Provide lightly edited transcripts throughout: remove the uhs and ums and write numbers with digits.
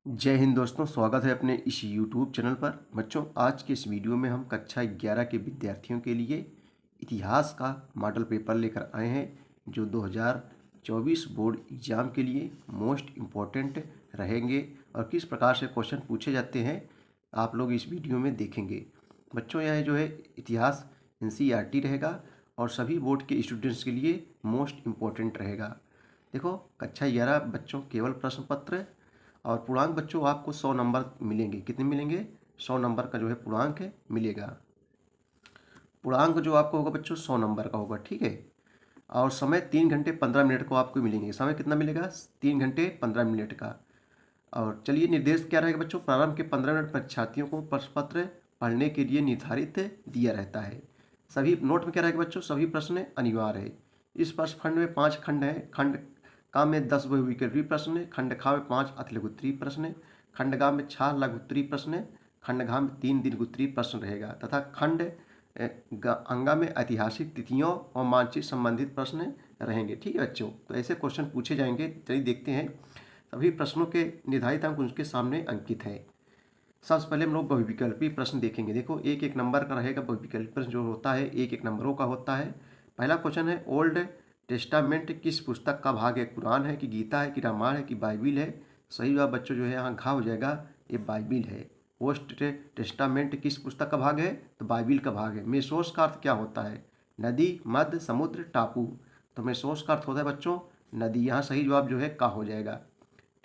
जय हिंद दोस्तों, स्वागत है अपने इस YouTube चैनल पर। बच्चों, आज के इस वीडियो में हम कक्षा 11 के विद्यार्थियों के लिए इतिहास का मॉडल पेपर लेकर आए हैं, जो 2024 बोर्ड एग्ज़ाम के लिए मोस्ट इम्पॉर्टेंट रहेंगे और किस प्रकार से क्वेश्चन पूछे जाते हैं आप लोग इस वीडियो में देखेंगे। बच्चों, यह जो है इतिहास NCERT रहेगा और सभी बोर्ड के स्टूडेंट्स के लिए मोस्ट इम्पॉर्टेंट रहेगा। देखो, कक्षा 11 बच्चों केवल प्रश्न पत्र और पूर्णांक बच्चों आपको 100 नंबर मिलेंगे। कितने मिलेंगे? 100 नंबर का जो है पूर्णांक मिलेगा। पूर्णांक जो आपको होगा बच्चों 100 नंबर का होगा, ठीक है। और समय 3 घंटे 15 मिनट को आपको मिलेंगे। समय कितना मिलेगा? 3 घंटे 15 मिनट का। और चलिए, निर्देश क्या रहेगा बच्चों? प्रारंभ के 15 मिनट परीक्षार्थियों को प्रश्न पत्र पढ़ने के लिए निर्धारित दिया रहता है। सभी नोट में क्या रहेगा बच्चों? सभी प्रश्न अनिवार्य है। इस प्रश्न खंड में 5 खंड है। खंड का में 10 बहुविकल्पीय प्रश्न, खंड खा में 5 अति लघु उत्तरीय प्रश्न, खंड गा में 6 लघु उत्तरीय प्रश्न, खंड घा में 3 दीर्घ उत्तरीय प्रश्न रहेगा तथा खंड अंगा में ऐतिहासिक तिथियों और मानचित्र संबंधित प्रश्न रहेंगे। ठीक है बच्चों, तो ऐसे क्वेश्चन पूछे जाएंगे। चलिए देखते हैं। सभी प्रश्नों के निर्धारित अंक उनके सामने अंकित है। सबसे पहले हम लोग बहुविकल्पीय प्रश्न देखेंगे। देखो, एक एक नंबर का रहेगा। बहुविकल्पीय प्रश्न जो होता है एक एक नंबरों का होता है। पहला क्वेश्चन है, ओल्ड टेस्टामेंट किस पुस्तक का भाग है? कुरान है कि गीता है कि रामायण है कि बाइबिल है? सही जवाब बच्चों जो है यहाँ घा हो जाएगा, ये बाइबिल है। ओल्ड टेस्टामेंट किस पुस्तक का भाग है? तो बाइबिल का भाग है। मेसोस का अर्थ क्या होता है? नदी, मध्य, समुद्र, टापू। तो मेसोस का अर्थ होता है बच्चों नदी। यहाँ सही जवाब जो है का हो जाएगा।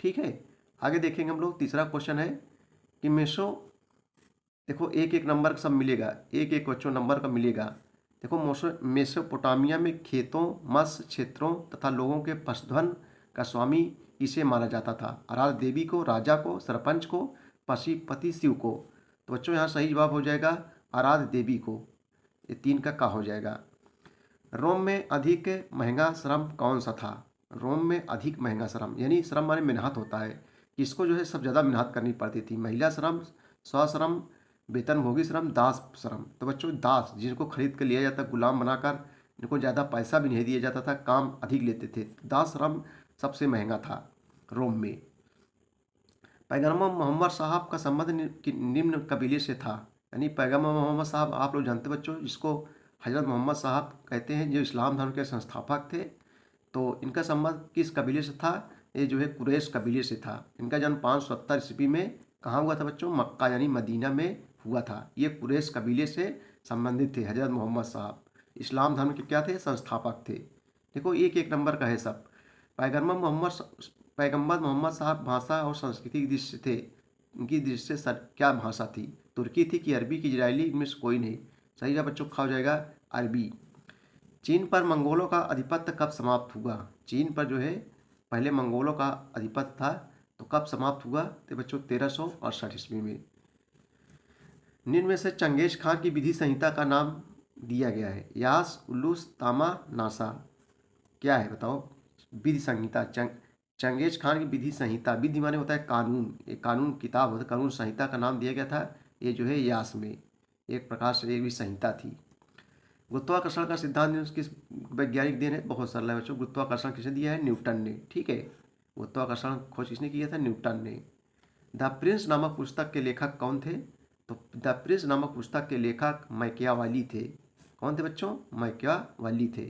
ठीक है, आगे देखेंगे हम लोग। तीसरा क्वेश्चन है कि देखो एक एक नंबर का सब मिलेगा, एक एक बच्चों नंबर का मिलेगा। देखो, मेसोपोटामिया में खेतों, मत्स्य क्षेत्रों तथा लोगों के पशुधन का स्वामी किसे माना जाता था? आराध्य देवी को, राजा को, सरपंच को, पशुपति शिव को। तो बच्चों यहाँ सही जवाब हो जाएगा आराध्य देवी को। ये 3 का हो जाएगा। रोम में अधिक महंगा श्रम कौन सा था? रोम में अधिक महंगा श्रम यानी श्रम माने मेहनत होता है। किसको जो है सब ज़्यादा मेहनत करनी पड़ती थी? महिला श्रम, स्वश्रम, वेतनभोगी श्रम, दास श्रम। तो बच्चों दास, जिनको खरीद कर लिया जाता, गुलाम बनाकर, इनको ज़्यादा पैसा भी नहीं दिया जाता था, काम अधिक लेते थे। दास श्रम सबसे महंगा था रोम में। पैगम्बर मोहम्मद साहब का संबंध निम्न कबीले से था। यानी पैगम्बर मोहम्मद साहब आप लोग जानते बच्चों, जिसको हजरत मोहम्मद साहब कहते हैं, जो इस्लाम धर्म के संस्थापक थे। तो इनका संबंध किस कबीले से था? ये जो है कुरैश कबीले से था। इनका जन्म 570 ईस्वी में कहाँ हुआ था बच्चों? मक्का यानी मदीना में हुआ था। ये कुरैश कबीले से संबंधित थे। हजरत मोहम्मद साहब इस्लाम धर्म के क्या थे? संस्थापक थे। देखो, एक एक नंबर का है सब। पैगम्बर मोहम्मद साहब भाषा और संस्कृति की दृष्टि से थे। उनकी दृष्टि से क्या भाषा थी? तुर्की थी कि अरबी की इजरायली? इनमें से कोई नहीं। सही जवाब बच्चों खा हो जाएगा अरबी। चीन पर मंगोलों का आधिपत्य कब समाप्त हुआ? चीन पर जो है पहले मंगोलों का आधिपत्य था, तो कब समाप्त हुआ? तो बच्चों 1368 ईस्वी में। निम्न में से चंगेज खान की विधि संहिता का नाम दिया गया है? यास, उल्लूस, तामा, नासा। क्या है बताओ? विधि संहिता। चंगेज खान की विधि संहिता, विधि माने होता है कानून। एक कानून किताब होता है, कानून संहिता का नाम दिया गया था ये जो है यास में। एक प्रकार से एक भी संहिता थी। गुरुत्वाकर्षण का सिद्धांत किस वैज्ञानिक देन है? बहुत सरल है बच्चों। गुरुत्वाकर्षण किसने दिया है? न्यूटन ने। ठीक है, गुरुत्वाकर्षण खोज किसने किया था? न्यूटन ने। द प्रिंस नामक पुस्तक के लेखक कौन थे? तो द प्रिंस नामक पुस्तक के लेखक मैकियावेली थे। कौन थे बच्चों? मैकियावेली थे।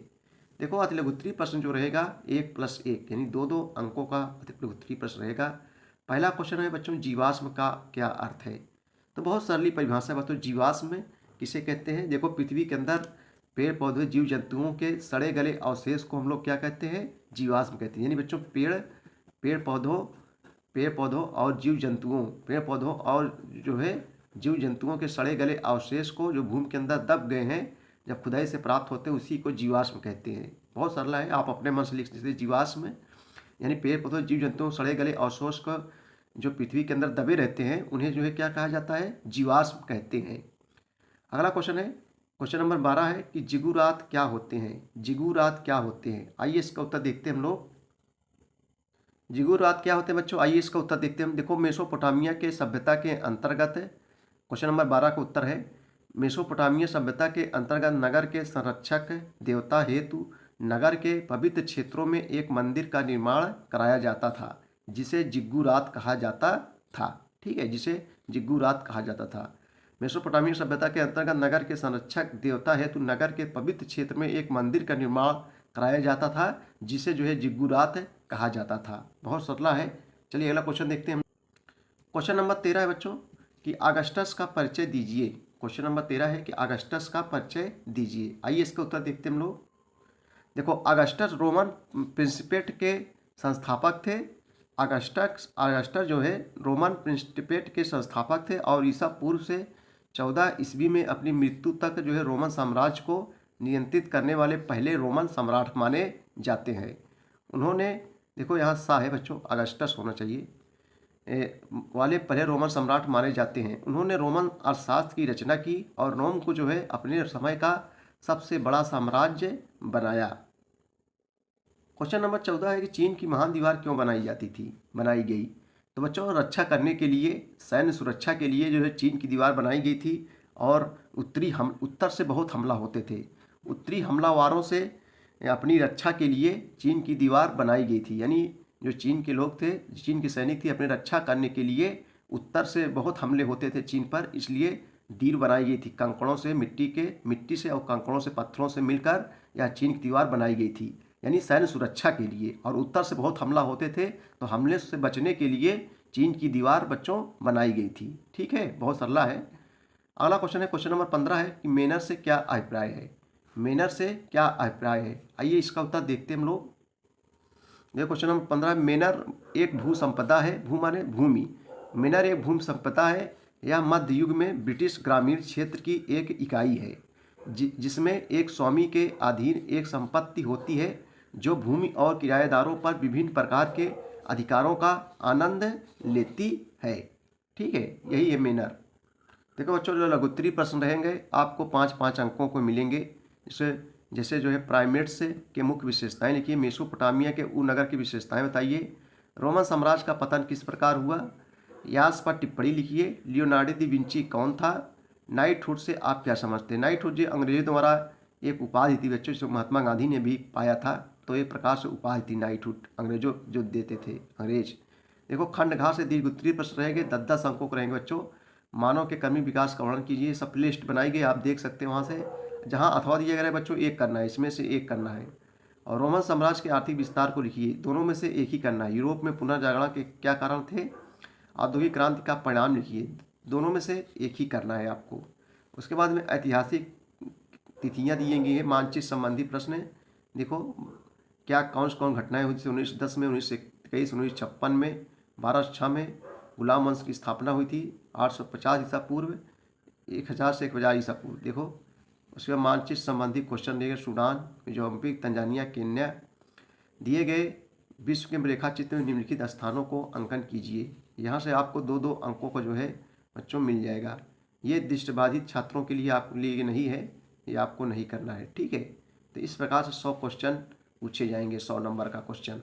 देखो, अति लघु उत्तरीय प्रश्न जो रहेगा 1+1 यानी 2-2 अंकों का अति लघु उत्तरीय प्रश्न रहेगा। पहला क्वेश्चन है बच्चों, जीवाश्म का क्या अर्थ है? तो बहुत सरली परिभाषा है बच्चों। जीवाश्म किसे कहते हैं? देखो, पृथ्वी के अंदर पेड़ पौधे जीव जंतुओं के सड़े गले अवशेष को हम लोग क्या कहते हैं? जीवाश्म कहते हैं। यानी बच्चों पेड़ पौधों और जो है जीव जंतुओं के सड़े गले अवशेष को जो भूमि के अंदर दब गए हैं, जब खुदाई से प्राप्त होते हैं, उसी को जीवाश्म कहते हैं। बहुत सरल है, आप अपने मन से लिख सकते हैं। जीवाश्म यानी पेड़ पौधों जीव जंतुओं सड़े गले अवशेष को जो पृथ्वी के अंदर दबे रहते हैं, उन्हें जो है क्या कहा जाता है? जीवाश्म कहते हैं। अगला क्वेश्चन है, क्वेश्चन नंबर 12 है कि जिगुरात क्या होते हैं? जिगुरात क्या होते हैं? आइए इसका उत्तर देखते हैं हम लोग। जिगुरात क्या होते हैं बच्चों? आइए इसका उत्तर देखते हैं हम। देखो, मेसोपोटामिया के सभ्यता के अंतर्गत क्वेश्चन नंबर 12 का उत्तर है, मेसोपोटामिया सभ्यता के अंतर्गत नगर के संरक्षक देवता हेतु नगर के पवित्र क्षेत्रों में एक मंदिर का निर्माण कराया जाता था, जिसे जिगुरात कहा जाता था, ठीक है, जिसे जिग्गुरात कहा जाता था। मेसोपोटामिया सभ्यता के अंतर्गत नगर के संरक्षक देवता हेतु नगर के पवित्र क्षेत्र में एक मंदिर का निर्माण कराया जाता था, जिसे जो है जिग्गुरात कहा जाता था। बहुत सरल है। चलिए अगला क्वेश्चन देखते हैं। क्वेश्चन नंबर 13 है बच्चों कि अगस्टस का परिचय दीजिए। क्वेश्चन नंबर 13 है कि अगस्टस का परिचय दीजिए। आइए इसका उत्तर देखते हैं हम लोग। देखो, अगस्टस रोमन प्रिंसिपेट के संस्थापक थे। अगस्टस जो है रोमन प्रिंसिपेट के संस्थापक थे और ईसा पूर्व से 14 ईस्वी में अपनी मृत्यु तक जो है रोमन साम्राज्य को नियंत्रित करने वाले पहले रोमन सम्राट माने जाते हैं। उन्होंने, देखो यहाँ सा है बच्चों, अगस्टस होना चाहिए, वाले पहले रोमन सम्राट माने जाते हैं। उन्होंने रोमन अर्थशास्त्र की रचना की और रोम को जो है अपने समय का सबसे बड़ा साम्राज्य बनाया। क्वेश्चन नंबर 14 है कि चीन की महान दीवार क्यों बनाई गई। तो बच्चों, रक्षा करने के लिए, सैन्य सुरक्षा के लिए जो है चीन की दीवार बनाई गई थी और उत्तर से बहुत हमला होते थे। उत्तरी हमलावारों से अपनी रक्षा के लिए चीन की दीवार बनाई गई थी। यानी जो चीन के लोग थे, चीन के सैनिक थे, अपनी रक्षा करने के लिए उत्तर से बहुत हमले होते थे चीन पर, इसलिए दीर बनाई गई थी। कंकड़ों से, मिट्टी से और कंकड़ों से, पत्थरों से मिलकर यह चीन की दीवार बनाई गई थी, यानी सैन्य सुरक्षा के लिए। और उत्तर से बहुत हमला होते थे तो हमले से बचने के लिए चीन की दीवार बच्चों बनाई गई थी। ठीक है, बहुत सरला है। अगला क्वेश्चन है, क्वेश्चन नंबर 15 है कि मेनर से क्या अभिप्राय है। मेनर से क्या अभिप्राय है, आइए इसका उत्तर देखते हैं हम लोग। देखो क्वेश्चन नंबर 15, मेनर एक भू संपदा है। भू माने भूमि। मेनर एक भूमि संपदा है। यह मध्य युग में ब्रिटिश ग्रामीण क्षेत्र की एक इकाई है जिसमें एक स्वामी के अधीन एक संपत्ति होती है जो भूमि और किराएदारों पर विभिन्न प्रकार के अधिकारों का आनंद लेती है। ठीक है, यही है मेनर। देखो बच्चों, जो लघुत्तरीय प्रश्न रहेंगे आपको 5-5 अंकों को मिलेंगे। जैसे जो है प्राइमेट्स के मुख्य विशेषताएं लिखिए। मेसोपोटामिया के नगर की विशेषताएं बताइए। रोमन साम्राज्य का पतन किस प्रकार हुआ। यास पर टिप्पणी लिखिए। लियोनार्डो दा विंची कौन था। नाइटहुड से आप क्या समझते हैं। नाइटहुड जो अंग्रेजों द्वारा एक उपाधि थी बच्चों, जिसे महात्मा गांधी ने भी पाया था, तो एक प्रकार से उपाधि थी नाइटहुड, अंग्रेजों जो देते थे अंग्रेज। देखो, खंडघात से दीर्घोत्तरीय प्रश्न रहेंगे, 10-10 अंकों के रहेंगे बच्चों। मानव के कर्मी विकास का वर्णन कीजिए। सब लिस्ट बनाई गई, आप देख सकते हैं वहाँ से। जहाँ अथवा दिया गया है बच्चों, एक करना है, इसमें से एक करना है। और रोमन साम्राज्य के आर्थिक विस्तार को लिखिए। दोनों में से एक ही करना है। यूरोप में पुनर्जागरण के क्या कारण थे। औद्योगिक क्रांति का परिणाम लिखिए। दोनों में से एक ही करना है आपको। उसके बाद में ऐतिहासिक तिथियाँ दी गई है। मानचित्र संबंधी प्रश्न है। देखो, क्या कौन घटनाएं हुई थी 1910 में, 1921, 1956 में, 1206 में गुलाम वंश की स्थापना हुई थी, 850 ईसा पूर्व, 1000 से 1000 ईसा पूर्व। देखो, उसके बाद मानचित्र संबंधी क्वेश्चन दिए गए। Sudan, Mozambique, Tanzania, Kenya. दिए गए विश्व के रेखा चित्र में निम्नलिखित स्थानों को अंकन कीजिए। यहाँ से आपको 2-2 अंकों को जो है बच्चों मिल जाएगा। ये दृष्टिबाधित छात्रों के लिए आपके लिए नहीं है, ये आपको नहीं करना है। ठीक है, तो इस प्रकार से 100 क्वेश्चन पूछे जाएंगे, 100 नंबर का क्वेश्चन।